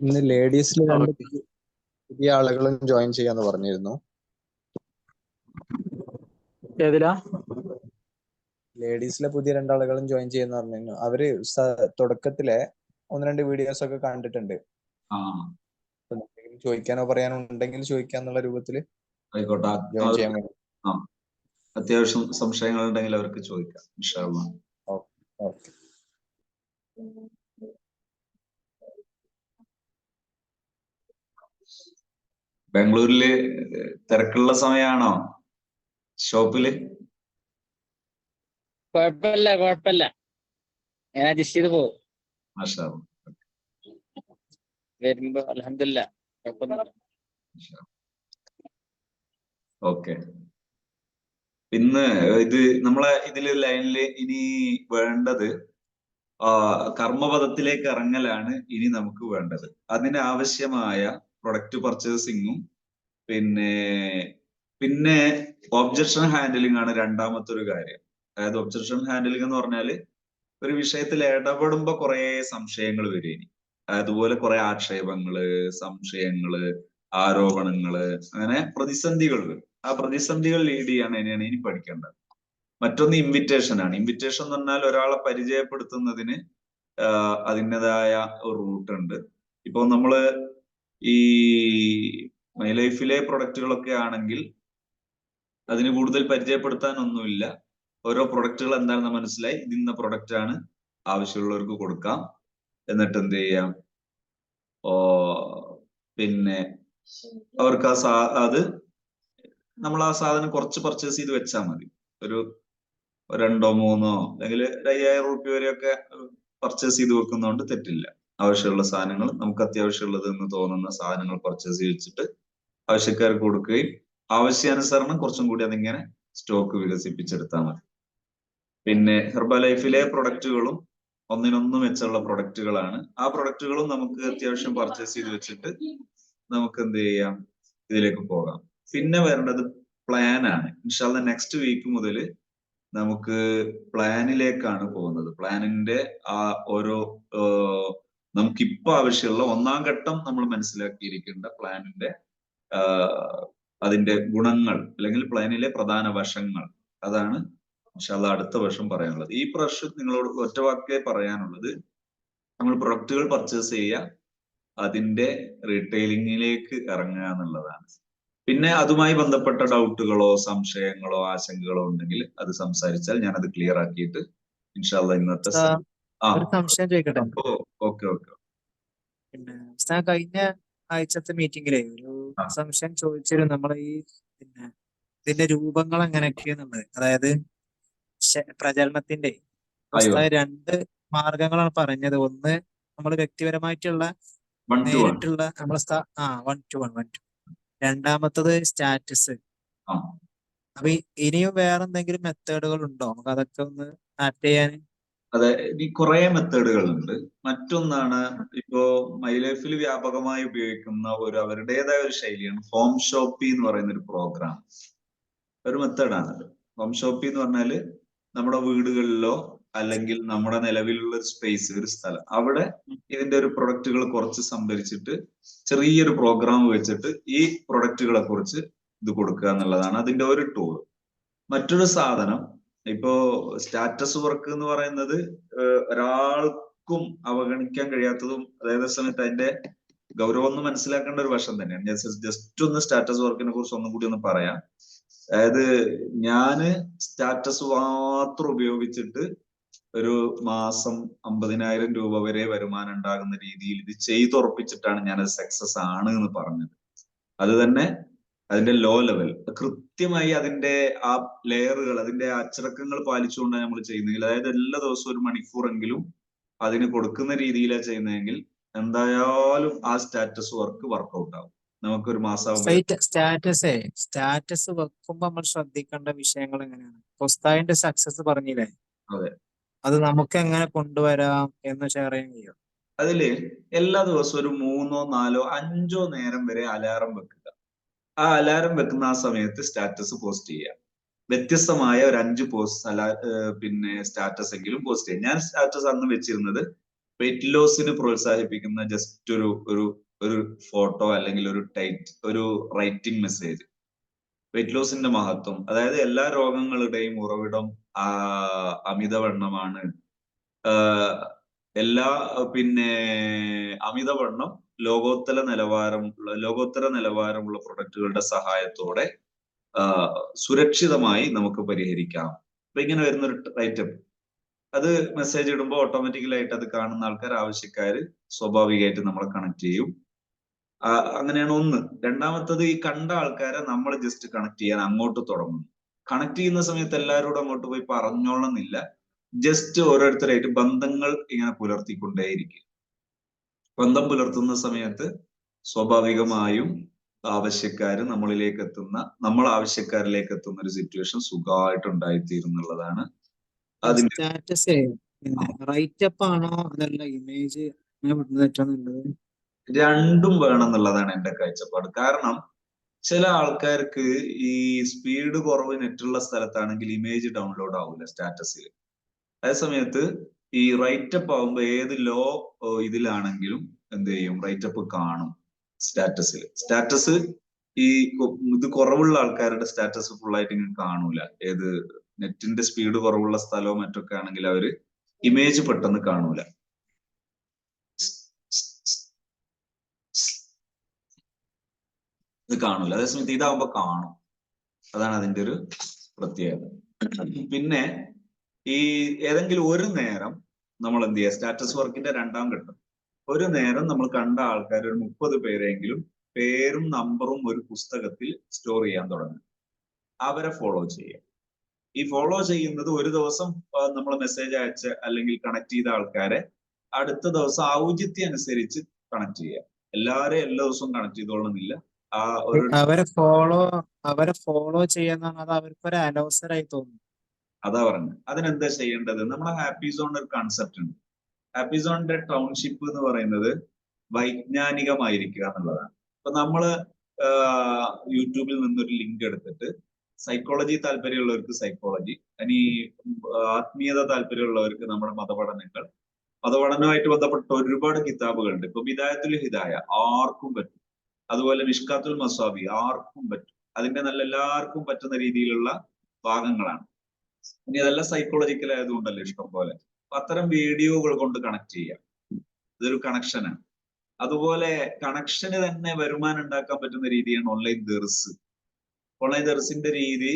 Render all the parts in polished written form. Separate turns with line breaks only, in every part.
ഇന്ന് ലേഡീസിൽ 2
ഓക്കെ.
പുതിയ ആളുകളും ജോയിൻ ചെയ്യാന്ന് പറഞ്ഞിരുന്നു.
ഏതിലാ?
ലേഡീസിലെ പുതിയ 2 ആളുകളും ജോയിൻ ചെയ്യുന്ന പറഞ്ഞിരുന്നു. അവര് തുടക്കത്തിലെ 1-2 വീഡിയോസ് ഒക്കെ കണ്ടിട്ടുണ്ട്.
ആ
അപ്പൊ എന്തെങ്കിലും ചോദിക്കാനോ പറയാനോ ഉണ്ടെങ്കിൽ ചോദിക്കാന്നുള്ള രൂപത്തില്
ആയിക്കോട്ടെ.
ജോയിൻ ചെയ്യാൻ വേണ്ടി.
ആ അത്യാവശ്യം സംശയങ്ങൾ ഉണ്ടെങ്കിൽ അവർക്ക് ചോദിക്കാം. ഇൻഷാ അല്ലാ.
ഓക്കെ.
ബാംഗ്ലൂരില് തിരക്കുള്ള സമയമാണോ ഷോപ്പില്?
കുഴപ്പമില്ല, ഞാൻ അഡ്ജസ്റ്റ് ചെയ്ത് പോകും.
മാഷാ അല്ലാ.
വരുമ്പോ അൽഹംദുലില്ലാ കുഴപ്പമൊന്നുമില്ല.
ഓക്കെ. ഇന്ന് ഇത് നമ്മളെ ഇതില് ലൈനില് ഇനി വേണ്ടത് കർമ്മപദത്തിലേക്ക് ഇറങ്ങലാണ് ഇനി നമുക്ക് വേണ്ടത്. അതിന് ആവശ്യമായ പ്രൊഡക്റ്റ് പർച്ചേസിങ്ങും പിന്നെ ഒബ്ജക്ഷൻ ഹാൻഡിലിംഗ് ആണ് രണ്ടാമത്തെ ഒരു കാര്യം. അതായത് ഒബ്ജക്ഷൻ ഹാൻഡിലിംഗ് എന്ന് പറഞ്ഞാല് ഒരു വിഷയത്തിൽ ഇടപെടുമ്പോ കുറെ സംശയങ്ങൾ വരും. ഇനി അതുപോലെ കുറെ ആക്ഷേപങ്ങള്, സംശയങ്ങള്, ആരോപണങ്ങള്, അങ്ങനെ പ്രതിസന്ധികൾ വരും. ആ പ്രതിസന്ധികൾ ലീഡ് ചെയ്യാൻ തന്നെയാണ് ഇനി പഠിക്കേണ്ടത്. മറ്റൊന്ന് ഇൻവിറ്റേഷൻ ആണ്. ഇൻവിറ്റേഷൻ എന്ന് പറഞ്ഞാൽ ഒരാളെ പരിചയപ്പെടുത്തുന്നതിന് അതിൻ്റെതായ ഒരു റൂട്ട് ഉണ്ട്. ഇപ്പൊ നമ്മള് ഈ മൈ ലൈഫിലെ പ്രൊഡക്റ്റുകളൊക്കെ ആണെങ്കിൽ അതിന് കൂടുതൽ പരിചയപ്പെടുത്താനൊന്നുമില്ല. ഓരോ പ്രൊഡക്റ്റുകൾ എന്താണെന്ന് മനസ്സിലായി, ഇതിന്ന പ്രൊഡക്റ്റ് ആണ്, ആവശ്യമുള്ളവർക്ക് കൊടുക്കാം. എന്നിട്ട് എന്ത് ചെയ്യാം, പിന്നെ അവർക്ക് അത് നമ്മൾ ആ സാധനം കുറച്ച് പർച്ചേസ് ചെയ്ത് വെച്ചാൽ മതി. ഒരു 2 or 3 അല്ലെങ്കിൽ 5000 രൂപ വരെയൊക്കെ പർച്ചേസ് ചെയ്ത് വെക്കുന്നതുകൊണ്ട് തെറ്റില്ല. ആവശ്യമുള്ള സാധനങ്ങൾ, നമുക്ക് അത്യാവശ്യമുള്ളത് എന്ന് തോന്നുന്ന സാധനങ്ങൾ പർച്ചേസ് ചെയ്ത് വെച്ചിട്ട് ആവശ്യക്കാർക്ക് കൊടുക്കുകയും ആവശ്യാനുസരണം കുറച്ചും കൂടി അതിങ്ങനെ സ്റ്റോക്ക് വികസിപ്പിച്ചെടുത്താൽ മതി. പിന്നെ ഹെർബ ലൈഫിലെ പ്രൊഡക്റ്റുകളും ഒന്നിനൊന്നും വെച്ചുള്ള പ്രൊഡക്റ്റുകളാണ്. ആ പ്രൊഡക്റ്റുകളും നമുക്ക് അത്യാവശ്യം പർച്ചേസ് ചെയ്ത് വെച്ചിട്ട് നമുക്ക് എന്ത് ചെയ്യാം, ഇതിലേക്ക് പോകാം. പിന്നെ വരേണ്ടത് പ്ലാൻ ആണ്. ഇൻഷാ അല്ലാഹ് നെക്സ്റ്റ് വീക്ക് മുതൽ നമുക്ക് പ്ലാനിലേക്കാണ് പോകുന്നത്. പ്ലാനിന്റെ ആ ഓരോ നമുക്കിപ്പോ ആവശ്യമുള്ള 1ാം ഘട്ടം നമ്മൾ മനസ്സിലാക്കിയിരിക്കേണ്ട പ്ലാനിന്റെ അതിന്റെ ഗുണങ്ങൾ അല്ലെങ്കിൽ പ്ലാനിലെ പ്രധാന വശങ്ങൾ, അതാണ് ഇൻഷാ അല്ലാഹ് അടുത്ത വർഷം പറയാനുള്ളത്. ഈ പ്രാവശ്യം നിങ്ങളോട് ഒറ്റ വാക്കേ പറയാനുള്ളത്, നമ്മൾ പ്രൊഡക്റ്റുകൾ പർച്ചേസ് ചെയ്യുക, അതിന്റെ റീറ്റെയിലിങ്ങിലേക്ക് ഇറങ്ങുക എന്നുള്ളതാണ്. പിന്നെ അതുമായി ബന്ധപ്പെട്ട ഡൗട്ടുകളോ സംശയങ്ങളോ ആശങ്കകളോ ഉണ്ടെങ്കിൽ അത് സംസാരിച്ചാൽ ഞാൻ അത് ക്ലിയർ ആക്കിയിട്ട് ഇൻഷാ അല്ലാഹ് ഇന്നത്തെ
ഒരു സംശയം ചോദിക്കട്ടെ?
ഓക്കെ.
പിന്നെ കഴിഞ്ഞ ആഴ്ചത്തെ മീറ്റിംഗിലെ ഒരു സംശയം ചോദിച്ചിരുന്നു. നമ്മളെ ഈ ഇതിന്റെ രൂപങ്ങൾ എങ്ങനെയൊക്കെയാന്നുള്ളത്, അതായത് പ്രചരണത്തിന്റെ 2 മാർഗങ്ങളാണ് പറഞ്ഞത്. ഒന്ന് നമ്മൾ വ്യക്തിപരമായിട്ടുള്ള നേരിട്ടുള്ള നമ്മളെ 1 to 1. രണ്ടാമത്തത് സ്റ്റാറ്റസ്. അപ്പൊ ഇനിയും വേറെ എന്തെങ്കിലും മെത്തേഡുകൾ ഉണ്ടോ നമുക്ക് അതൊക്കെ ഒന്ന് ആഡ് ചെയ്യാൻ?
അതെ, ഈ കുറെ മെത്തേഡുകൾ ഉണ്ട്. മറ്റൊന്നാണ് ഇപ്പോ മൈ ലൈഫിൽ വ്യാപകമായി ഉപയോഗിക്കുന്ന അവരുടേതായ ഒരു ശൈലിയാണ് ഹോം ഷോപ്പി എന്ന് പറയുന്ന ഒരു പ്രോഗ്രാം. ഒരു മെത്തേഡാണത്. ഹോം ഷോപ്പി എന്ന് പറഞ്ഞാല് നമ്മുടെ വീടുകളിലോ അല്ലെങ്കിൽ നമ്മുടെ നിലവിലുള്ള ഒരു സ്പേസ്, ഒരു സ്ഥലം, അവിടെ ഇതിന്റെ ഒരു പ്രൊഡക്റ്റുകൾ കുറച്ച് സംഭരിച്ചിട്ട് ചെറിയൊരു പ്രോഗ്രാം വെച്ചിട്ട് ഈ പ്രൊഡക്റ്റുകളെ കുറിച്ച് ഇത് കൊടുക്കുക എന്നുള്ളതാണ് അതിന്റെ ഒരു ടൂൾ. മറ്റൊരു സാധനം ഇപ്പോ സ്റ്റാറ്റസ് വർക്ക് എന്ന് പറയുന്നത് ഒരാൾക്കും അവഗണിക്കാൻ കഴിയാത്തതും അതേ സമയത്ത് അതിന്റെ ഗൗരവം ഒന്ന് മനസ്സിലാക്കേണ്ട ഒരു വശം തന്നെയാണ്. ഞാൻ ജസ്റ്റ് ഒന്ന് സ്റ്റാറ്റസ് വർക്കിനെ കുറിച്ച് ഒന്നും കൂടി ഒന്ന് പറയാം. അതായത് ഞാന് സ്റ്റാറ്റസ് മാത്രം ഉപയോഗിച്ചിട്ട് ഒരു മാസം 50,000 രൂപ വരെ വരുമാനം ഉണ്ടാകുന്ന രീതിയിൽ ഇത് ചെയ്തുറപ്പിച്ചിട്ടാണ് ഞാനത് സക്സസ് ആണ് എന്ന് പറഞ്ഞത്. അത് തന്നെ അതിന്റെ ലോ ലെവൽ കൃത്യമായി അതിന്റെ ആ ലെയറുകൾ, അതിന്റെ അച്ചടക്കങ്ങൾ പാലിച്ചുകൊണ്ടാണ് നമ്മൾ ചെയ്യുന്നതെങ്കിൽ, അതായത് എല്ലാ ദിവസവും 1 മണിക്കൂറെങ്കിലും അതിന് കൊടുക്കുന്ന രീതിയിലാണ് ചെയ്യുന്നതെങ്കിൽ എന്തായാലും ആ സ്റ്റാറ്റസ് വർക്ക് വർക്ക്ഔട്ട് ആവും. നമുക്കൊരു മാസം
സ്റ്റാറ്റസ് വെക്കുമ്പോ നമ്മൾ ശ്രദ്ധിക്കേണ്ട വിഷയങ്ങൾ എങ്ങനെയാണ്? ഉസ്താദിന്റെ സക്സസ് പറഞ്ഞില്ലേ,
അതെ,
അത് നമുക്ക് എങ്ങനെ കൊണ്ടുവരാം എന്ന് ഷെയർ ചെയ്യാൻ കഴിയും?
അതില് എല്ലാ ദിവസവും ഒരു 3, 4, 5 നേരം വരെ അലാറം വെക്കുക. ആ അലാറം വെക്കുന്ന ആ സമയത്ത് സ്റ്റാറ്റസ് പോസ്റ്റ് ചെയ്യുക. വ്യത്യസ്തമായ ഒരു 5 പോസ്റ്റ് പിന്നെ സ്റ്റാറ്റസ് എങ്കിലും പോസ്റ്റ് ചെയ്യുക. ഞാൻ സ്റ്റാറ്റസ് അന്ന് വെച്ചിരുന്നത് വെയിറ്റ് ലോസിന് പ്രോത്സാഹിപ്പിക്കുന്ന ജസ്റ്റ് ഒരു ഫോട്ടോ അല്ലെങ്കിൽ ഒരു റൈറ്റിംഗ് മെസ്സേജ്. വെയിറ്റ് ലോസിന്റെ മഹത്വം, അതായത് എല്ലാ രോഗങ്ങളുടെയും ഉറവിടം അമിതവണ്ണമാണ്. എല്ലാ അമിതവണ്ണം ലോകോത്തര നിലവാരമുള്ള പ്രൊഡക്റ്റുകളുടെ സഹായത്തോടെ സുരക്ഷിതമായി നമുക്ക് പരിഹരിക്കാം. അപ്പൊ ഇങ്ങനെ വരുന്നൊരു ഐറ്റം അത് മെസ്സേജ് ഇടുമ്പോൾ ഓട്ടോമാറ്റിക്കലായിട്ട് അത് കാണുന്ന ആവശ്യക്കാര് സ്വാഭാവികമായിട്ട് നമ്മളെ കണക്ട് ചെയ്യും. അങ്ങനെയാണ് ഒന്ന്. രണ്ടാമത്തത്, ഈ കണ്ട ആൾക്കാരെ നമ്മൾ ജസ്റ്റ് കണക്ട് ചെയ്യാൻ അങ്ങോട്ട് തുടങ്ങും. കണക്ട് ചെയ്യുന്ന സമയത്ത് എല്ലാവരോടും അങ്ങോട്ട് പോയി പറഞ്ഞോളന്നില്ല. ജസ്റ്റ് ഓരോരുത്തരായിട്ട് ബന്ധങ്ങൾ ഇങ്ങനെ പുലർത്തിക്കൊണ്ടേയിരിക്കും. ബന്ധം പുലർത്തുന്ന സമയത്ത് സ്വാഭാവികമായും ആവശ്യക്കാര് നമ്മൾ ആവശ്യക്കാരിലേക്ക് എത്തുന്ന ഒരു സിറ്റുവേഷൻ സുഖമായിട്ട് ഉണ്ടായിത്തീരുന്നുള്ളതാണ് അതിന്റെ.
സ്റ്റാറ്റസ് റൈറ്റ് അപ്പ് ആണോ അതല്ല ഇമേജ് നല്ലത്?
രണ്ടും വേണം എന്നുള്ളതാണ് എന്റെ കാഴ്ചപ്പാട്. കാരണം ചില ആൾക്കാർക്ക് ഈ സ്പീഡ് കുറവ് നെറ്റുള്ള സ്ഥലത്താണെങ്കിൽ ഇമേജ് ഡൗൺലോഡ് ആവില്ല സ്റ്റാറ്റസിൽ. അതേ സമയത്ത് ഈ റൈറ്റപ്പ് ആവുമ്പോ ഏത് ലോ ഇതിലാണെങ്കിലും എന്ത് ചെയ്യും, റൈറ്റപ്പ് കാണും സ്റ്റാറ്റസിൽ. സ്റ്റാറ്റസ് ഇത് കുറവുള്ള ആൾക്കാരുടെ സ്റ്റാറ്റസ് ഫുൾ ആയിട്ട് ഇങ്ങനെ കാണൂല. ഏത് നെറ്റിന്റെ സ്പീഡ് കുറവുള്ള സ്ഥലവും മറ്റൊക്കെ ആണെങ്കിൽ അവര് ഇമേജ് പെട്ടെന്ന് കാണൂല. ഇത് കാണൂല. അതേസമയത്ത് ഇതാവുമ്പോ കാണും. അതാണ് അതിന്റെ ഒരു പ്രത്യേകത. പിന്നെ ഈ ഏതെങ്കിലും ഒരു നേരം നമ്മൾ എന്ത് ചെയ്യുക, സ്റ്റാറ്റസ് വർക്കിന്റെ രണ്ടാം ഘട്ടം, ഒരു നേരം നമ്മൾ കണ്ട ആൾക്കാർ ഒരു 30 പേരെങ്കിലും പേരും നമ്പറും ഒരു പുസ്തകത്തിൽ സ്റ്റോർ ചെയ്യാൻ തുടങ്ങും. അവരെ ഫോളോ ചെയ്യുക. ഈ ഫോളോ ചെയ്യുന്നത് ഒരു ദിവസം നമ്മൾ മെസ്സേജ് അയച്ച അല്ലെങ്കിൽ കണക്ട് ചെയ്ത ആൾക്കാരെ അടുത്ത ദിവസം ഔചിത്യം അനുസരിച്ച് കണക്ട് ചെയ്യുക. എല്ലാവരെയും എല്ലാ ദിവസവും കണക്ട് ചെയ്തോളണമെന്നില്ല.
അവരെ ഫോളോ ചെയ്യാന്നാണ് അത് അവർക്കൊരു അനവസരമായി തോന്നുന്നു.
അതാ പറഞ്ഞത്. അതിനെന്താ ചെയ്യേണ്ടത്? നമ്മുടെ ഹാപ്പി സോണിന്റെ ഒരു കൺസെപ്റ്റ് ഉണ്ട്. ഹാപ്പി സോണിന്റെ ടൗൺഷിപ്പ് എന്ന് പറയുന്നത് വൈജ്ഞാനികമായിരിക്കുക എന്നുള്ളതാണ്. ഇപ്പൊ നമ്മള് യൂട്യൂബിൽ നിന്നൊരു ലിങ്ക് എടുത്തിട്ട് സൈക്കോളജി താല്പര്യമുള്ളവർക്ക് സൈക്കോളജി, ഇനി ആത്മീയത താല്പര്യമുള്ളവർക്ക് നമ്മുടെ മതപഠനവുമായിട്ട് ബന്ധപ്പെട്ട ഒരുപാട് കിതാബുകളുണ്ട്. ഇപ്പൊ ബിദായത്തുൽ ഹിദായ ആർക്കും പറ്റും. അതുപോലെ മിഷ്കാത്തുൽ മസാബി ആർക്കും പറ്റും. അതിന്റെ എല്ലാവർക്കും പറ്റുന്ന രീതിയിലുള്ള ഭാഗങ്ങളാണ്. ഇനി അതെല്ലാം സൈക്കോളജിക്കൽ ആയതുകൊണ്ടല്ലേ ഇഷ്ടം പോലെ. അപ്പൊ അത്തരം വീഡിയോകൾ കൊണ്ട് കണക്ട് ചെയ്യാം. ഇതൊരു കണക്ഷനാണ്. അതുപോലെ കണക്ഷന് തന്നെ വരുമാനം ഉണ്ടാക്കാൻ പറ്റുന്ന രീതിയാണ് ഓൺലൈൻ ദർസ്. ഓൺലൈൻ ദർസിന്റെ രീതി,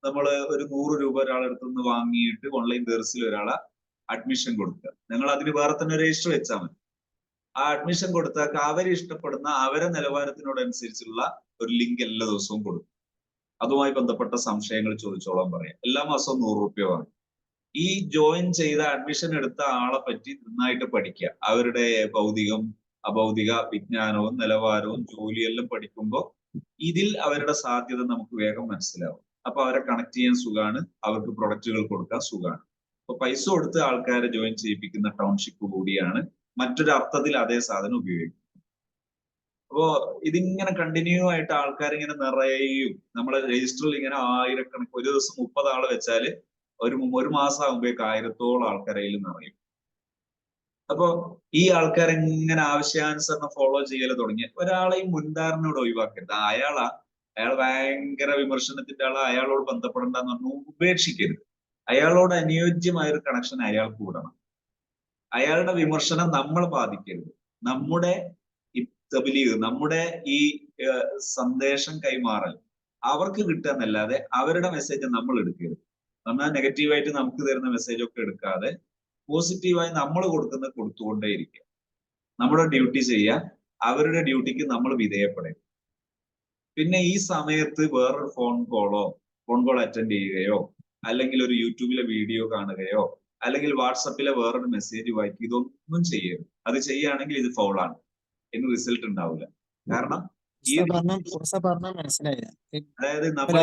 നമ്മൾ ഒരു 100 രൂപ ഒരാളെടുത്ത് നിന്ന് വാങ്ങിയിട്ട് ഓൺലൈൻ ദർസിൽ ഒരാളെ അഡ്മിഷൻ കൊടുക്കുക. നിങ്ങൾ അതിന് വേറെ തന്നെ രജിസ്റ്റർ വെച്ചാൽ മതി. ആ അഡ്മിഷൻ കൊടുത്താൽ അവർ ഇഷ്ടപ്പെടുന്ന അവരെ നിലവാരത്തിനോടനുസരിച്ചുള്ള ഒരു ലിങ്ക് എല്ലാ ദിവസവും കൊടുക്കും. അതുമായി ബന്ധപ്പെട്ട സംശയങ്ങൾ ചോദിച്ചോളാൻ പറയാം. എല്ലാ മാസവും 100 രൂപ വാങ്ങും. ഈ ജോയിൻ ചെയ്ത അഡ്മിഷൻ എടുത്ത ആളെ പറ്റി നന്നായിട്ട് പഠിക്കുക. അവരുടെ ഭൗതികം അഭൗതിക വിജ്ഞാനവും നിലവാരവും ജോലിയെല്ലാം പഠിക്കുമ്പോൾ ഇതിൽ അവരുടെ സാധ്യത നമുക്ക് വേഗം മനസ്സിലാവും. അപ്പൊ അവരെ കണക്ട് ചെയ്യാൻ സുഖാണ്, അവർക്ക് പ്രൊഡക്റ്റുകൾ കൊടുക്കാൻ സുഖാണ്. അപ്പൊ പൈസ കൊടുത്ത് ആൾക്കാരെ ജോയിൻ ചെയ്യിപ്പിക്കുന്ന ടൗൺഷിപ്പ് കൂടിയാണ് മറ്റൊരു അർത്ഥത്തിൽ അതേ സാധനം ഉപയോഗിക്കുന്നത്. അപ്പോ ഇതിങ്ങനെ കണ്ടിന്യൂ ആയിട്ട് ആൾക്കാർ ഇങ്ങനെ നിറയും. നമ്മളെ രജിസ്റ്ററിൽ ഇങ്ങനെ ആയിരക്കണക്കിന്, ഒരു ദിവസം 30 ആള് വെച്ചാല് ഒരു മാസം ആകുമ്പോഴേക്ക് 1000-ഓളം ആൾക്കാരയിൽ നിറയും. അപ്പോ ഈ ആൾക്കാർ എങ്ങനെ ആവശ്യാനുസരണം ഫോളോ ചെയ്യല് തുടങ്ങി. ഒരാളെയും മുൻധാരണയോട് ഒഴിവാക്കരുത്. അയാൾ ഭയങ്കര വിമർശനത്തിന്റെ ആളാ, അയാളോട് ബന്ധപ്പെടണ്ടെന്ന് പറഞ്ഞു ഉപേക്ഷിക്കരുത്. അയാളോട് അനുയോജ്യമായ ഒരു കണക്ഷൻ അയാൾക്ക് കൂടണം. അയാളുടെ വിമർശനം നമ്മൾ ബാധിക്കരുത്. നമ്മുടെ നമ്മുടെ ഈ സന്ദേശം കൈമാറൽ അവർക്ക് കിട്ടുക എന്നല്ലാതെ അവരുടെ മെസ്സേജ് നമ്മൾ എടുക്കരുത്. എന്നാൽ നെഗറ്റീവായിട്ട് നമുക്ക് തരുന്ന മെസ്സേജ് ഒക്കെ എടുക്കാതെ പോസിറ്റീവായി നമ്മൾ കൊടുത്തുകൊണ്ടേയിരിക്കുക. നമ്മുടെ ഡ്യൂട്ടി ചെയ്യാൻ, അവരുടെ ഡ്യൂട്ടിക്ക് നമ്മൾ വിധേയപ്പെടരുത്. പിന്നെ ഈ സമയത്ത് വേറൊരു ഫോൺ കോൾ അറ്റൻഡ് ചെയ്യുകയോ അല്ലെങ്കിൽ ഒരു യൂട്യൂബിലെ വീഡിയോ കാണുകയോ അല്ലെങ്കിൽ വാട്സപ്പിലെ വേറൊരു മെസ്സേജ് വായിക്കുക, ഇതൊന്നും ചെയ്യരുത്. അത് ചെയ്യുകയാണെങ്കിൽ ഇത് ഫൗളാണ്, ഇനി റിസൾട്ട് ഉണ്ടാവില്ല. കാരണം അതായത് നമ്മൾ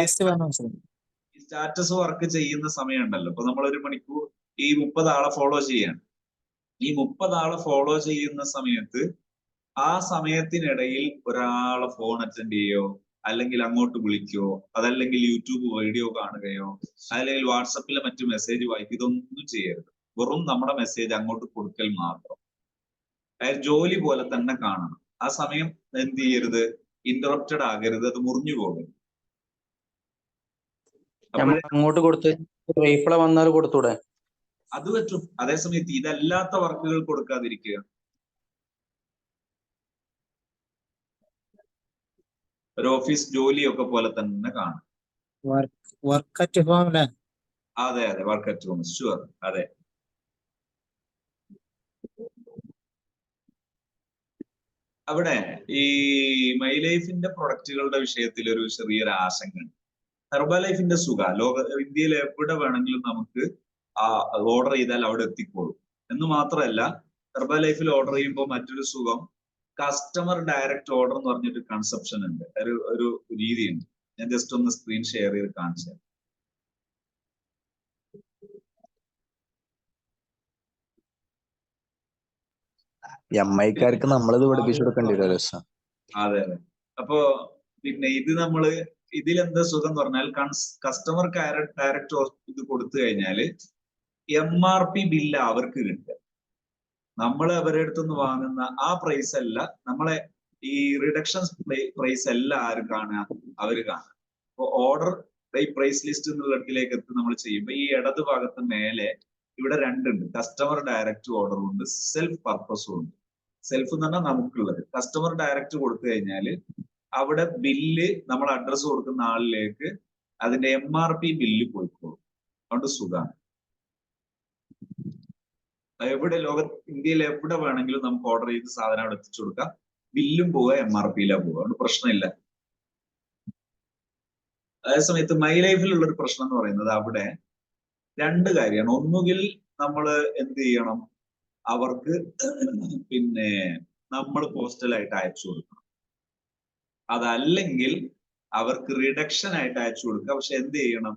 ഈ സ്റ്റാറ്റസ് വർക്ക് ചെയ്യുന്ന സമയം ഉണ്ടല്ലോ, ഇപ്പൊ നമ്മൾ 1 മണിക്കൂർ ഈ 30 ആളെ ഫോളോ ചെയ്യാണ്. ഈ 30 ആളെ ഫോളോ ചെയ്യുന്ന സമയത്ത് ആ സമയത്തിനിടയിൽ ഒരാളെ ഫോൺ അറ്റൻഡ് ചെയ്യോ അല്ലെങ്കിൽ അങ്ങോട്ട് വിളിക്കോ, അതല്ലെങ്കിൽ യൂട്യൂബ് വീഡിയോ കാണുകയോ അല്ലെങ്കിൽ വാട്സപ്പിലെ മറ്റു മെസ്സേജ് വായിക്കുക, ഇതൊന്നും ചെയ്യരുത്. വെറും നമ്മുടെ മെസ്സേജ് അങ്ങോട്ട് കൊടുക്കൽ മാത്രം. അതായത് ജോലി പോലെ തന്നെ കാണണം. ആ സമയം എന്ത് ചെയ്യരുത്, ഇന്ററപ്റ്റഡ് ആകരുത്, അത് മുറിഞ്ഞു പോകരുത്.
അങ്ങോട്ട് കൊടുത്ത് റീപ്ലൈ വന്നാൽ കൊടുത്തൂടെ?
അത് പറ്റും. അതേസമയത്ത് ഇതല്ലാത്ത വർക്കുകൾ കൊടുക്കാതിരിക്കുക. ഒരു ഓഫീസ് ജോലിയൊക്കെ പോലെ തന്നെ കാണും.
വർക്ക് അറ്റ് ഹോം അല്ലേ?
അതെ അതെ, വർക്ക് അറ്റ് ഹോം, ഷുവർ. അതെ. അവിടെ ഈ മൈ ലൈഫിന്റെ പ്രൊഡക്റ്റുകളുടെ വിഷയത്തിൽ ഒരു ചെറിയൊരു ആശങ്കയുണ്ട്. ഹെർബലൈഫിന്റെ ഇന്ത്യയിൽ എവിടെ വേണമെങ്കിലും നമുക്ക് ഓർഡർ ചെയ്താൽ അവിടെ എത്തിക്കോളും എന്ന് മാത്രമല്ല, ഹെർബലൈഫിൽ ഓർഡർ ചെയ്യുമ്പോൾ മറ്റൊരു സുഖം, കസ്റ്റമർ ഡയറക്റ്റ് ഓർഡർ എന്ന് പറഞ്ഞൊരു കൺസെപ്ഷൻ ഉണ്ട്, ഒരു രീതിയുണ്ട്. ഞാൻ ജസ്റ്റ് ഒന്ന് സ്ക്രീൻ ഷെയർ ചെയ്ത് കാണിച്ചു.
എംഐക്കാർക്ക് നമ്മളിത് പഠിപ്പിച്ചു കൊടുക്കേണ്ടി വരും.
അതെ അതെ. അപ്പോ പിന്നെ ഇതിലെന്താ സുഖം എന്ന് പറഞ്ഞാൽ, കസ്റ്റമർ ഡയറക്റ്റ് ഇത് കൊടുത്തു കഴിഞ്ഞാല് MRP ബില്ല് അവർക്ക് കിട്ടുക. നമ്മൾ അവരുടെ അടുത്തുനിന്ന് വാങ്ങുന്ന ആ പ്രൈസ് അല്ല, നമ്മളെ ഈ റിഡക്ഷൻ പ്രൈസ് അല്ല ആര് കാണുക, അവര് കാണുക. അപ്പൊ ഓർഡർ ഈ പ്രൈസ് ലിസ്റ്റ് എന്നുള്ളതിലേക്ക് നമ്മൾ ചെയ്യുമ്പോൾ ഈ ഇടത് ഭാഗത്ത് മേലെ ഇവിടെ രണ്ടുണ്ട്, കസ്റ്റമർ ഡയറക്റ്റ് ഓർഡറും ഉണ്ട്, സെൽഫ് പർപ്പസും ഉണ്ട്. സെൽഫ് എന്ന് പറഞ്ഞാൽ നമുക്കുള്ളത്. കസ്റ്റമർ ഡയറക്റ്റ് കൊടുത്തു കഴിഞ്ഞാല് അവിടെ ബില്ല് നമ്മൾ അഡ്രസ്സ് കൊടുക്കുന്ന ആളിലേക്ക് അതിന്റെ MRP ബില്ല് പോയിക്കോളും. അതുകൊണ്ട് സുഖമാണ്. ഇന്ത്യയിൽ എവിടെ വേണമെങ്കിലും നമുക്ക് ഓർഡർ ചെയ്ത് സാധനം അവിടെ എത്തിച്ചു കൊടുക്കാം. ബില്ലും പോവുക, MRPയിലാ പോവുക. അതുകൊണ്ട് പ്രശ്നമില്ല. അതേസമയത്ത് മൈ ലൈഫിലുള്ള ഒരു പ്രശ്നം എന്ന് പറയുന്നത് അവിടെ രണ്ട് കാര്യമാണ്. ഒന്നുകിൽ നമ്മൾ എന്ത് ചെയ്യണം, അവർക്ക് പിന്നെ നമ്മൾ പോസ്റ്റലായിട്ട് അയച്ചു കൊടുക്കണം. അതല്ലെങ്കിൽ അവർക്ക് റിഡക്ഷൻ ആയിട്ട് അയച്ചു കൊടുക്കുക. പക്ഷെ എന്ത് ചെയ്യണം,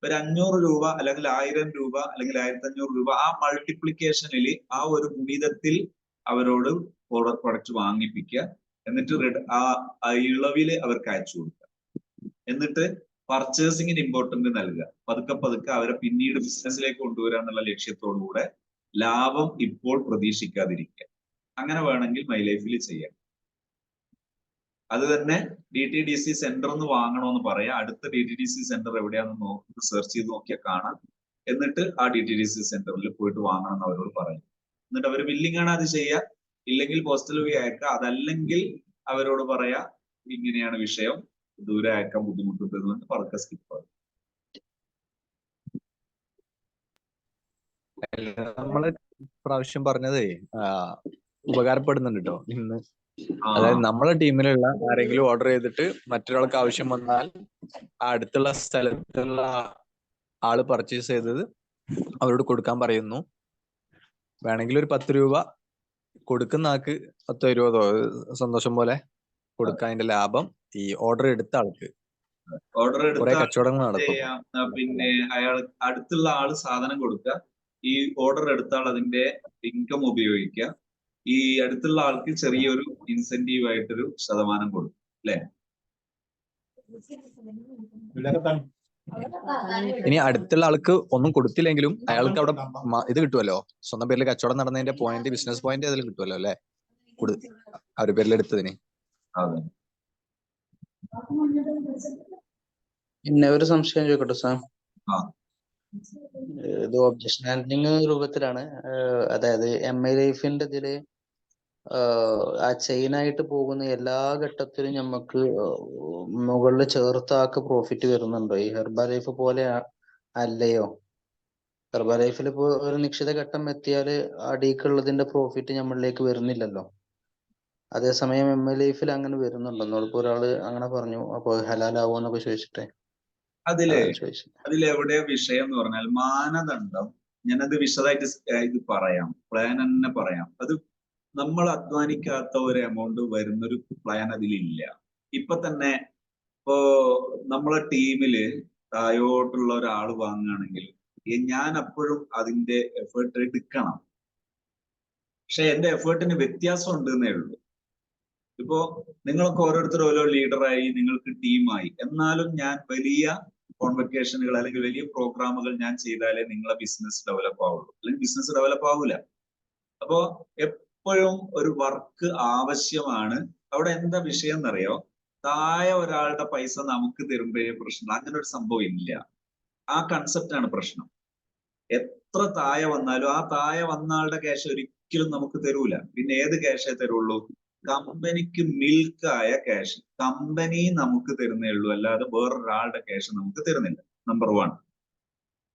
ഒരു 500 രൂപ അല്ലെങ്കിൽ 1000 രൂപ അല്ലെങ്കിൽ 1500 രൂപ ആ മൾട്ടിപ്ലിക്കേഷനിൽ ആ ഒരു ഗുണിതത്തിൽ അവരോട് പ്രൊഡക്റ്റ് വാങ്ങിപ്പിക്കുക. എന്നിട്ട് ആ ഇളവില് അവർക്ക് അയച്ചു കൊടുക്കുക. എന്നിട്ട് പർച്ചേസിങ്ങിന് ഇമ്പോർട്ടന്റ് നൽകുക. പതുക്കെ പതുക്കെ അവരെ പിന്നീട് ബിസിനസ്സിലേക്ക് കൊണ്ടുവരിക എന്നുള്ള ലക്ഷ്യത്തോടുകൂടെ ലാഭം ഇപ്പോൾ പ്രതീക്ഷിക്കാതിരിക്കുക. അങ്ങനെ വേണമെങ്കിൽ മൈ ലൈഫിൽ ചെയ്യാം. അത് തന്നെ DTDC സെന്റർ എന്ന് വാങ്ങണമെന്ന് പറയാം. അടുത്ത DTDC സെന്റർ എവിടെയാണെന്ന് സെർച്ച് ചെയ്ത് നോക്കിയാൽ കാണാം. എന്നിട്ട് ആ DTDC സെന്ററിൽ പോയിട്ട് വാങ്ങണം എന്ന് അവരോട് പറയും. എന്നിട്ട് അവർ ബില്ലിംഗ് ആണ് അത് ചെയ്യുക. ഇല്ലെങ്കിൽ പോസ്റ്റൽ വഴി അയക്കുക. അതല്ലെങ്കിൽ അവരോട് പറയാ ഇങ്ങനെയാണ് വിഷയം, ദൂരെ അയക്കാൻ ബുദ്ധിമുട്ടുണ്ട്, പതുക്കെ സ്കിപ്പ് ആകും.
നമ്മള് പ്രാവശ്യം പറഞ്ഞതേ ഉപകാരപ്പെടുന്നുണ്ട് കേട്ടോ ഇന്ന്. അതായത് നമ്മളെ ടീമിലുള്ള ആരെങ്കിലും ഓർഡർ ചെയ്തിട്ട് മറ്റൊരാൾക്ക് ആവശ്യം വന്നാൽ ആ അടുത്തുള്ള സ്ഥലത്തുള്ള ആള് പർച്ചേസ് ചെയ്തത് അവരോട് കൊടുക്കാൻ പറയുന്നു. വേണമെങ്കിൽ ഒരു 10 രൂപ കൊടുക്കുന്ന ആൾക്ക് 10 20 സന്തോഷം പോലെ കൊടുക്കാൻ. അതിന്റെ ലാഭം ഈ ഓർഡർ എടുത്ത ആൾക്ക്. കുറെ കച്ചവടങ്ങൾ നടക്കും.
പിന്നെ അയാൾ അടുത്തുള്ള ആള് സാധനം കൊടുക്കുക, ഈ ഓർഡർ എടുത്ത ആൾ അതിന്റെ ഇൻകം ഉപയോഗിക്കുക, ഈ അടുത്തുള്ള ആൾക്ക് ചെറിയൊരു ഇൻസെന്റീവ് ആയിട്ടൊരു ശതമാനം കൊടുക്കും. അല്ലെ?
ഇനി അടുത്തുള്ള ആൾക്ക് ഒന്നും കൊടുത്തില്ലെങ്കിലും അയാൾക്ക് അവിടെ ഇത് കിട്ടുമല്ലോ, സ്വന്തം പേരിൽ കച്ചവടം നടന്നതിന്റെ പോയിന്റ്, ബിസിനസ് പോയിന്റ് അതിൽ കിട്ടുമല്ലോ അല്ലെ, അവരുടെ പേരിൽ എടുത്തതിന്.
പിന്നെ ഒരു സംശയം ചോദിക്കട്ടെ സാർ? ഇത് ഒബ്ജക്ഷൻ ഹാൻഡ്ലിംഗ് രൂപത്തിലാണ്. അതായത് MI ലൈഫിന്റെ ഇതില് ആ ചെയിനായിട്ട് പോകുന്ന എല്ലാ ഘട്ടത്തിലും നമുക്ക് മുകളിൽ ചേർത്താക്ക് പ്രോഫിറ്റ് വരുന്നുണ്ടോ? ഈ ഹെർബ ലൈഫ് പോലെ അല്ലയോ? ഹെർബ ലൈഫിൽ ഇപ്പോ ഒരു നിശ്ചിത ഘട്ടം എത്തിയാല് അടിക്കുള്ളതിന്റെ പ്രോഫിറ്റ് നമ്മളിലേക്ക് വരുന്നില്ലല്ലോ. അതേസമയം MI ലൈഫിൽ അങ്ങനെ വരുന്നുണ്ടോ? ഇപ്പൊ ഒരാള് അങ്ങനെ പറഞ്ഞു, അപ്പൊ ഹലാലാവോ എന്നൊക്കെ ചോദിച്ചിട്ടേ.
അതിലെവിടെ വിഷയം എന്ന് പറഞ്ഞാൽ മാനദണ്ഡം, ഞാനത് വിശദമായിട്ട് ഇത് പറയാം, പ്ലാൻ തന്നെ പറയാം. അത് നമ്മൾ അധ്വാനിക്കാത്ത ഒരു എമൗണ്ട് വരുന്നൊരു പ്ലാൻ അതിലില്ല. ഇപ്പൊ തന്നെ നമ്മളെ ടീമില് താഴോട്ടുള്ള ഒരാൾ വാങ്ങുകയാണെങ്കിൽ ഞാൻ അപ്പോഴും അതിന്റെ എഫേർട്ട് എടുക്കണം. പക്ഷെ എന്റെ എഫേർട്ടിന് വ്യത്യാസം ഉണ്ടെന്നേ ഉള്ളൂ. ഇപ്പോ നിങ്ങളൊക്കെ ഓരോരുത്തരും ഓരോ ലീഡറായി, നിങ്ങൾക്ക് ടീമായി, എന്നാലും ഞാൻ വലിയ കോൺവെക്കേഷനുകൾ അല്ലെങ്കിൽ വലിയ പ്രോഗ്രാമുകൾ ഞാൻ ചെയ്താലേ നിങ്ങളെ ബിസിനസ് ഡെവലപ്പ് ആവുള്ളൂ, അല്ലെങ്കിൽ ബിസിനസ് ഡെവലപ്പ് ആവൂല. അപ്പോ എപ്പോഴും ഒരു വർക്ക് ആവശ്യമാണ്. അവിടെ എന്താ വിഷയം എന്നറിയോ? താഴെ ഒരാളുടെ പൈസ നമുക്ക് തരുമ്പോഴേ പ്രശ്നം. അങ്ങനെ ഒരു സംഭവം ഇല്ല. ആ കൺസെപ്റ്റ് ആണ് പ്രശ്നം. എത്ര താഴെ വന്നാലും ആ താഴെ വന്ന ആളുടെ ക്യാഷ് ഒരിക്കലും നമുക്ക് തരൂല. പിന്നെ ഏത് ക്യാഷേ തരുള്ളൂ? കമ്പനിക്ക് മിൽക്കായ ക്യാഷ് കമ്പനി നമുക്ക് തരുന്നേ ഉള്ളൂ, അല്ലാതെ വേറൊരാളുടെ ക്യാഷ് നമുക്ക് തരുന്നില്ല. നമ്പർ 1.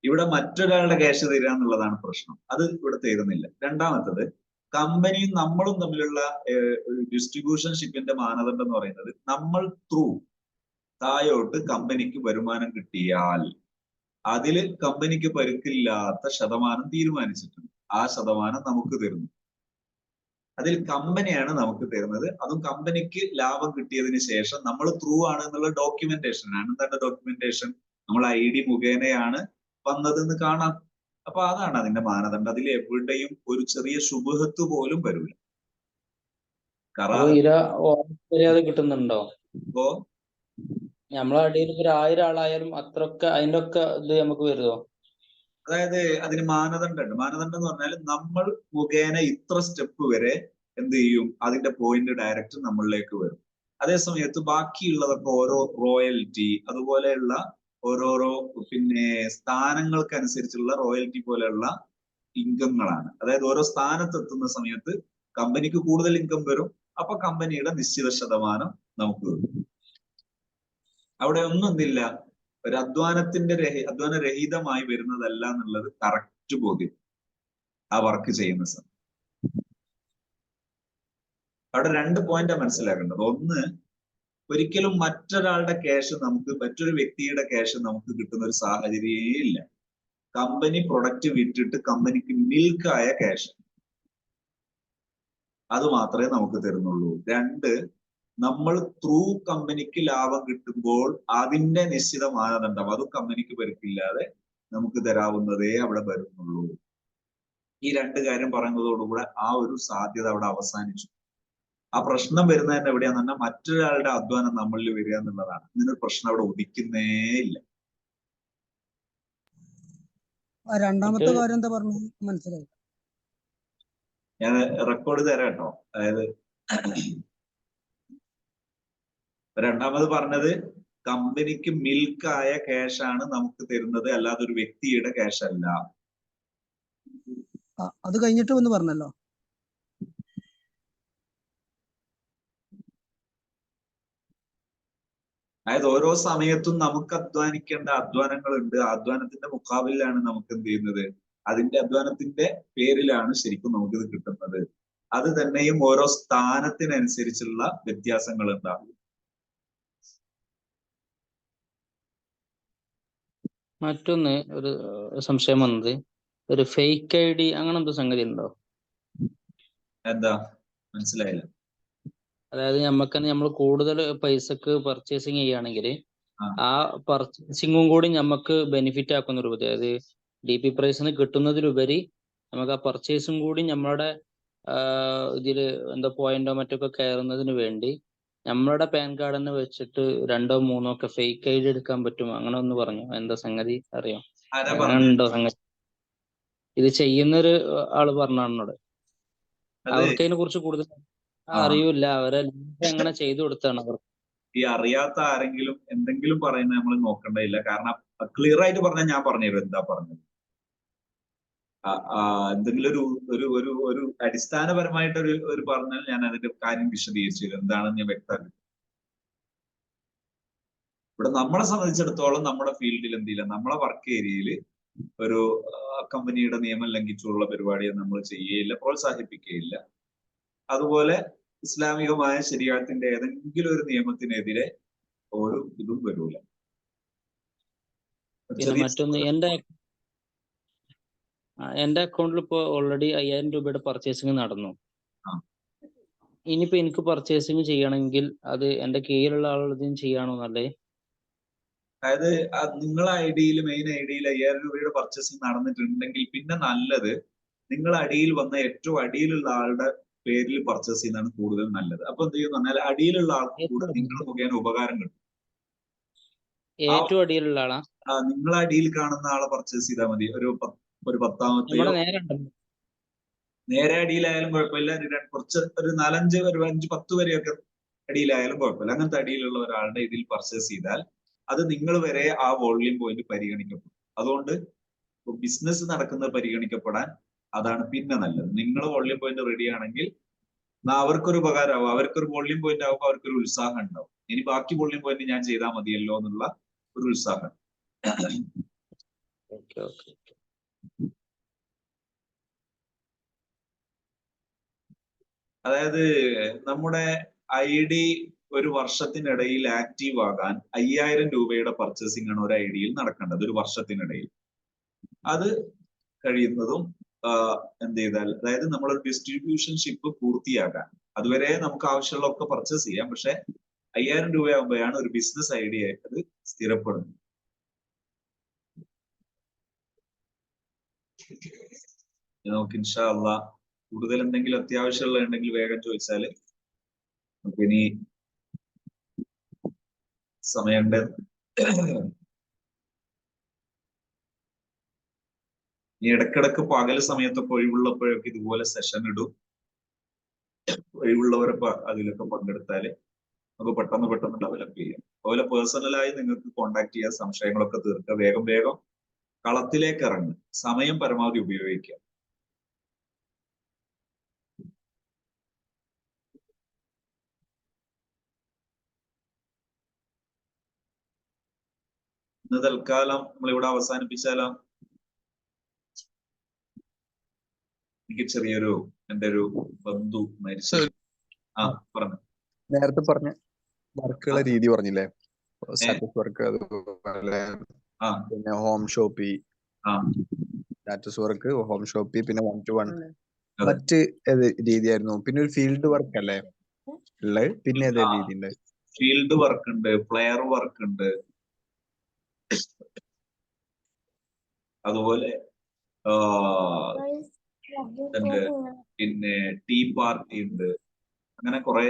ഇവിടെ മറ്റൊരാളുടെ ക്യാഷ് തരിക എന്നുള്ളതാണ് പ്രശ്നം. അത് ഇവിടെ തരുന്നില്ല. രണ്ടാമത്തത്, കമ്പനിയും നമ്മളും തമ്മിലുള്ള ഡിസ്ട്രിബ്യൂഷൻ ഷിപ്പിന്റെ മാനദണ്ഡം എന്ന് പറയുന്നത്, നമ്മൾ ത്രൂ താഴോട്ട് കമ്പനിക്ക് വരുമാനം കിട്ടിയാൽ അതില് കമ്പനിക്ക് പരുക്കില്ലാത്ത ശതമാനം തീരുമാനിച്ചിട്ടുണ്ട്. ആ ശതമാനം നമുക്ക് തരുന്നു. അതിൽ കമ്പനിയാണ് നമുക്ക് തരുന്നത്. അതും കമ്പനിക്ക് ലാഭം കിട്ടിയതിന് ശേഷം നമ്മൾ ത്രൂ ആണ് എന്നുള്ള ഡോക്യുമെന്റേഷൻ ആണ്. എന്താണ് ഡോക്യുമെന്റേഷൻ? നമ്മൾ ID മുഖേനയാണ് വന്നതെന്ന് കാണാം. അപ്പൊ അതാണ് അതിന്റെ മാനദണ്ഡം. അതിൽ എവിടെയും ഒരു ചെറിയ ശുഭഹത്ത് പോലും വരില്ല.
മര്യാദ കിട്ടുന്നുണ്ടോ?
ഇപ്പോ
നമ്മളെ അടിയിൽ ഒരു 1000 ആളായാലും അത്രയൊക്കെ അതിന്റെ ഒക്കെ ഇത് നമുക്ക് വരുമോ?
അതായത് അതിന് മാനദണ്ഡം ഉണ്ട്. മാനദണ്ഡം എന്ന് പറഞ്ഞാൽ നമ്മൾ മുഖേന ഇത്ര സ്റ്റെപ്പ് വരെ എന്ത് ചെയ്യും, അതിന്റെ പോയിന്റ് ഡയറക്റ്റ് നമ്മളിലേക്ക് വരും. അതേ സമയത്ത് ബാക്കിയുള്ളതൊക്കെ ഓരോ റോയൽറ്റി, അതുപോലെയുള്ള ഓരോരോ പിന്നെ സ്ഥാനങ്ങൾക്കനുസരിച്ചുള്ള റോയൽറ്റി പോലെയുള്ള ഇൻകങ്ങളാണ്. അതായത് ഓരോ സ്ഥാനത്തെത്തുന്ന സമയത്ത് കമ്പനിക്ക് കൂടുതൽ ഇൻകം വരും. അപ്പൊ കമ്പനിയുടെ നിശ്ചിത ശതമാനം നമുക്ക് വരും. അവിടെ ഒന്നൊന്നില്ല, ഒരു അധ്വാനരഹിതമായി വരുന്നതല്ല എന്നുള്ളത് കറക്റ്റ് ബോധ്യം ആ വർക്ക് ചെയ്യുന്ന സമയം. അവിടെ 2 പോയിന്റാണ് മനസ്സിലാക്കേണ്ടത്. ഒന്ന്, ഒരിക്കലും മറ്റൊരാളുടെ ക്യാഷ് നമുക്ക്, മറ്റൊരു വ്യക്തിയുടെ ക്യാഷ് നമുക്ക് കിട്ടുന്ന ഒരു സാഹചര്യമേ ഇല്ല. കമ്പനി പ്രൊഡക്റ്റ് വിറ്റിട്ട് കമ്പനിക്ക് മിൽക്കായ ക്യാഷ്, അത് മാത്രമേ നമുക്ക് തരുന്നുള്ളൂ. 2, നമ്മൾ ത്രൂ കമ്പനിക്ക് ലാഭം കിട്ടുമ്പോൾ അതിന്റെ നിശ്ചിത മാനദണ്ഡം അതും കമ്പനിക്ക് പരുക്കില്ലാതെ നമുക്ക് തരാവുന്നതേ അവിടെ വരുന്നുള്ളൂ. ഈ 2 കാര്യം പറയുന്നതോടുകൂടെ ആ ഒരു സാധ്യത അവിടെ അവസാനിച്ചു. ആ പ്രശ്നം വരുന്നത് തന്നെ എവിടെയാന്ന് പറഞ്ഞാൽ മറ്റൊരാളുടെ അധ്വാനം നമ്മളിൽ വരിക എന്നുള്ളതാണ്. ഇങ്ങനൊരു പ്രശ്നം അവിടെ ഉദിക്കുന്നേ ഇല്ല.
രണ്ടാമത്തെ കാര്യം എന്താ പറഞ്ഞു മനസ്സിലായി?
ഞാൻ റെക്കോർഡ് തരാം കേട്ടോ. അതായത് രണ്ടാമത് പറഞ്ഞത്, കമ്പനിക്ക് മിൽക്കായ ക്യാഷാണ് നമുക്ക് തരുന്നത്, അല്ലാതെ ഒരു വ്യക്തിയുടെ ക്യാഷ് അല്ല.
അത് കഴിഞ്ഞിട്ട് ഒന്ന് പറഞ്ഞല്ലോ.
അതായത് ഓരോ സമയത്തും നമുക്ക് അധ്വാനിക്കേണ്ട അധ്വാനങ്ങളുണ്ട്. ആ അധ്വാനത്തിന്റെ മുഖാബിലാണ് നമുക്ക് എന്ത് ചെയ്യുന്നത്, അതിന്റെ അധ്വാനത്തിന്റെ പേരിലാണ് ശരിക്കും നമുക്കിത് കിട്ടുന്നത്. അത് തന്നെയും ഓരോ സ്ഥാനത്തിനനുസരിച്ചുള്ള വ്യത്യാസങ്ങൾ ഉണ്ടാകും.
മറ്റൊന്ന് ഒരു സംശയം വന്നത്, ഒരു ഫേക്ക് ID അങ്ങനെ എന്തോ സംഗതി ഉണ്ടോ?
എന്താ മനസ്സിലായില്ല?
അതായത് നമ്മൾ കൂടുതൽ പൈസക്ക് പർച്ചേസിങ് ചെയ്യുകയാണെങ്കിൽ ആ പർച്ചേസിങ്ങും കൂടി നമുക്ക് ബെനിഫിറ്റ് ആക്കുന്ന രൂപത്തിൽ, അതായത് DP പ്രൈസിന് കിട്ടുന്നതിലുപരി നമുക്ക് ആ പർച്ചേസും കൂടി നമ്മളുടെ ഇതിൽ എന്താ പോയിന്റോ മറ്റൊക്കെ കയറുന്നതിന് വേണ്ടി നമ്മളുടെ പാൻ കാർഡ് തന്നെ വെച്ചിട്ട് 2 or 3 ഒക്കെ ഫേക്ക് ID എടുക്കാൻ പറ്റും, അങ്ങനെ ഒന്ന് പറഞ്ഞു. എന്താ സംഗതി അറിയാം? ഉണ്ടോ സംഗതി? ഇത് ചെയ്യുന്നൊരു ആള് പറഞ്ഞോട്. അവർക്ക് അതിനെ കുറിച്ച് കൂടുതൽ അറിയില്ല. അവരെ എങ്ങനെ ചെയ്തു കൊടുത്താണ് അവർ.
ഈ അറിയാത്ത ആരെങ്കിലും എന്തെങ്കിലും പറയുന്നത് നമ്മൾ നോക്കേണ്ടതില്ല. കാരണം ക്ലിയർ ആയിട്ട് പറഞ്ഞാൽ ഞാൻ പറഞ്ഞുതരും എന്താ പറഞ്ഞത്. എന്തെങ്കിലും ഒരു അടിസ്ഥാനപരമായിട്ട് ഒരു പറഞ്ഞാൽ ഞാൻ അതിന്റെ കാര്യം വിശദീകരിച്ചു തരും, എന്താണെന്ന് ഞാൻ വ്യക്തമാക്കി. ഇവിടെ നമ്മളെ സംബന്ധിച്ചിടത്തോളം നമ്മുടെ ഫീൽഡിൽ എന്തില്ല, നമ്മളെ വർക്ക് ഏരിയയിൽ ഒരു കമ്പനിയുടെ നിയമം ലംഘിച്ചുള്ള പരിപാടിയെ നമ്മൾ ചെയ്യുകയില്ല, പ്രോത്സാഹിപ്പിക്കുകയില്ല. അതുപോലെ ഇസ്ലാമികമായ ശരീഅത്തിന്റെ ഏതെങ്കിലും ഒരു നിയമത്തിനെതിരെ ഒരു ഇതും വരൂല.
പിന്നെ മറ്റൊന്ന്, എന്റെ അക്കൗണ്ടിൽ ഇപ്പോ ഓൾറെഡി 5000 രൂപയുടെ പർച്ചേസിങ് നടന്നു. ഇനിയിപ്പോ എനിക്ക് പർച്ചേസിങ് ചെയ്യണമെങ്കിൽ അത് എന്റെ കീഴിലുള്ള ആളുകളും ചെയ്യാണോ നല്ലേ?
അതായത് നിങ്ങളെ മെയിൻ ഐഡിയിൽ 5000 രൂപയുടെ പർച്ചേസിങ് നടന്നിട്ടുണ്ടെങ്കിൽ പിന്നെ നല്ലത് നിങ്ങളെ അടിയിൽ വന്ന ഏറ്റവും അടിയിലുള്ള ആളുടെ പേരിൽ പർച്ചേസ് ചെയ്യുന്നതാണ് കൂടുതൽ നല്ലത്. അപ്പൊ എന്ത് ചെയ്യുന്ന പറഞ്ഞാൽ അടിയിലുള്ള ആൾക്ക് കൂടെ നിങ്ങൾ മുഖേന ഉപകാരം കിട്ടും.
ഏറ്റവും അടിയിലുള്ള ആളാ?
നിങ്ങളെ അടിയിൽ കാണുന്ന ആളെ പർച്ചേസ് ചെയ്താൽ മതി. ഒരു 10ാമത്തെയോ നേരെ അടിയിലായാലും കുഴപ്പമില്ല, കുറച്ച് ഒരു 4-5 ഒരു 5-10 വരെയൊക്കെ അടിയിലായാലും കുഴപ്പമില്ല. അങ്ങനത്തെ അടിയിലുള്ള ഒരാളുടെ ഇതിൽ പർച്ചേസ് ചെയ്താൽ അത് നിങ്ങൾ വരെ ആ വോളിയം പോയിന്റ് പരിഗണിക്കപ്പെടും. അതുകൊണ്ട് ബിസിനസ് നടക്കുന്നത് പരിഗണിക്കപ്പെടാൻ അതാണ് പിന്നെ നല്ലത്. നിങ്ങൾ വോളിയം പോയിന്റ് റെഡി ആണെങ്കിൽ അവർക്കൊരു ഉപകാരമാവും, അവർക്കൊരു വോളിയം പോയിന്റ് ആവുമ്പോൾ അവർക്കൊരു ഉത്സാഹം ഉണ്ടാവും. ഇനി ബാക്കി വോളിയം പോയിന്റ് ഞാൻ ചെയ്താൽ മതിയല്ലോ എന്നുള്ള ഒരു ഉത്സാഹം. അതായത് നമ്മുടെ ID ഒരു വർഷത്തിനിടയിൽ ആക്റ്റീവ് ആകാൻ 5000 രൂപയുടെ പർച്ചേസിംഗ് ആണ് ഒരു ഐഡിയിൽ നടക്കേണ്ടത് ഒരു വർഷത്തിനിടയിൽ. അത് കഴിയുന്നതും എന്ത് ചെയ്താൽ, അതായത് നമ്മളൊരു ഡിസ്ട്രിബ്യൂഷൻ ഷിപ്പ് പൂർത്തിയാക്കാൻ, അതുവരെ നമുക്ക് ആവശ്യമുള്ളതൊക്കെ പർച്ചേസ് ചെയ്യാം. പക്ഷെ 5000 രൂപയാകുമ്പോഴാണ് ഒരു ബിസിനസ് ഐഡിയ ആയിട്ട് സ്ഥിരപ്പെടുന്നത്. നമുക്ക് ഇൻഷാ അള്ളാ കൂടുതൽ എന്തെങ്കിലും അത്യാവശ്യമുള്ള ഉണ്ടെങ്കിൽ വേഗം ചോദിച്ചാല് നമുക്ക് ഇനി സമയമുണ്ട്. ഈ ഇടക്കിടക്ക് പകൽ സമയത്തൊക്കെ ഒഴിവുള്ളപ്പോഴൊക്കെ ഇതുപോലെ സെഷൻ ഇടും. ഒഴിവുള്ളവരൊക്കെ അതിലൊക്കെ പങ്കെടുത്താല് നമുക്ക് പെട്ടെന്ന് ഡെവലപ്പ് ചെയ്യാം. അതുപോലെ പേഴ്സണലായി നിങ്ങൾക്ക് കോണ്ടാക്ട് ചെയ്യാൻ, സംശയങ്ങളൊക്കെ തീർക്കുക. വേഗം കളത്തിലേക്ക് ഇറങ്ങുക, സമയം പരമാവധി ഉപയോഗിക്കുക. ഇന്ന് തൽക്കാലം നമ്മളിവിടെ അവസാനിപ്പിച്ചാലോ? എനിക്ക് ചെറിയൊരു എൻ്റെ ഒരു ബന്ധു മരിച്ചു. പറഞ്ഞു.
നേരത്തെ പറഞ്ഞ വർക്കുകളെ രീതി പറഞ്ഞില്ലേ, സ്റ്റാറ്റസ് വർക്ക്, അതുപോലെ പിന്നെ home Shopee, status work, home Shopee, പിന്നെ 1 to 1 മറ്റ് ഏത് രീതിയായിരുന്നു? പിന്നെ ഒരു ഫീൽഡ് വർക്ക് അല്ലേ ഉള്ളത്? പിന്നെ ഏത് രീതി ഉണ്ട്?
ഫീൽഡ് വർക്ക് ഉണ്ട്, പ്ലെയർ വർക്ക് ഉണ്ട്, അതുപോലെ പിന്നെ ടീ പാർട്ടി ഉണ്ട്. അങ്ങനെ കുറെ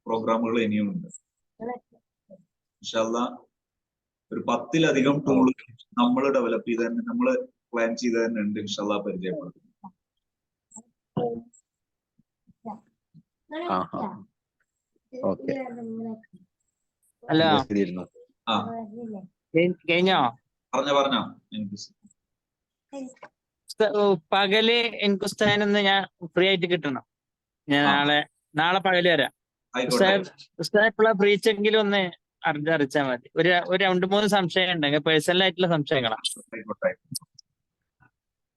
പ്രോഗ്രാമുകൾ ഇനിയും ഉണ്ട്. ഇൻഷാ അല്ലാഹ് ഒരു 10-ലധികം ടൂൾ നമ്മൾ ഡെവലപ്പ് ചെയ്ത് തന്നെ, നമ്മൾ പ്ലാൻ ചെയ്ത് തന്നെ ഉണ്ട്. ഇൻഷാ അല്ലാഹ് പരിചയപ്പെടുത്തും.
അല്ല കഴിഞ്ഞോ?
പറഞ്ഞോ.
പകല് എനിക്ക് ഉസ്താദിനൊന്ന് ഞാൻ ഫ്രീ ആയിട്ട് കിട്ടണം. ഞാൻ നാളെ പകല് വരാം. ഉസ്താദ് എപ്പോഴാ ഫ്രീച്ചെങ്കിലും ഒന്ന് അറിയിച്ചാൽ മതി. ഒരു 2-3 സംശയം ഉണ്ടെങ്കിൽ പേഴ്സണൽ ആയിട്ടുള്ള സംശയങ്ങളാ.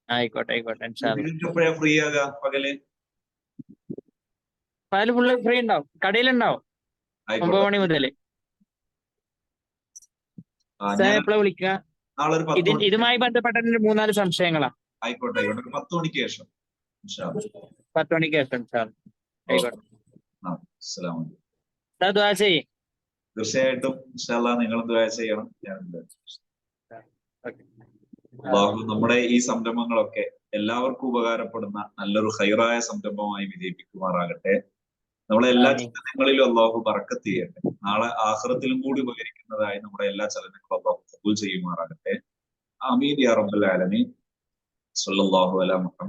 ആയിക്കോട്ടെ.
ഫ്രീ ആകാം പകല്?
പകല് ഫുള്ള് ഫ്രീ ഉണ്ടാവും, കടയിലുണ്ടാവും 9 മണി മുതല്. ഉസ്താദ് എപ്പോഴാ വിളിക്കുക? ഇതുമായി ബന്ധപ്പെട്ട 3-4 സംശയങ്ങളാ.
ആയിക്കോട്ടെ. 10 മണിക്ക് ശേഷം
10 മണിക്ക് ശേഷം ആയിക്കോട്ടെ. ദുആ ചെയ്യ്.
തീർച്ചയായിട്ടും ഇൻഷാ അല്ലാഹ് നിങ്ങളും ദുആ ചെയ്യണം. അല്ലാഹു നമ്മുടെ ഈ സംരംഭങ്ങളൊക്കെ എല്ലാവർക്കും ഉപകാരപ്പെടുന്ന നല്ലൊരു ഖൈറായ സംരംഭമായി വിജയിപ്പിക്കുമാറാകട്ടെ. നമ്മളെ എല്ലാ ചലനങ്ങളിലും അല്ലാഹു ബറക്കത്ത് ചെയ്യട്ടെ. നാളെ ആഖിറത്തിലും കൂടി ഉപകരിക്കുന്നതായി നമ്മുടെ എല്ലാ ചലനങ്ങളും അല്ലാഹു ഖബൂൽ ചെയ്യുമാറാകട്ടെ. ആമീൻ യാ റബ്ബൽ ആലമീൻ. സ്വല്ലല്ലാഹു അലാ മുഹമ്മദ്.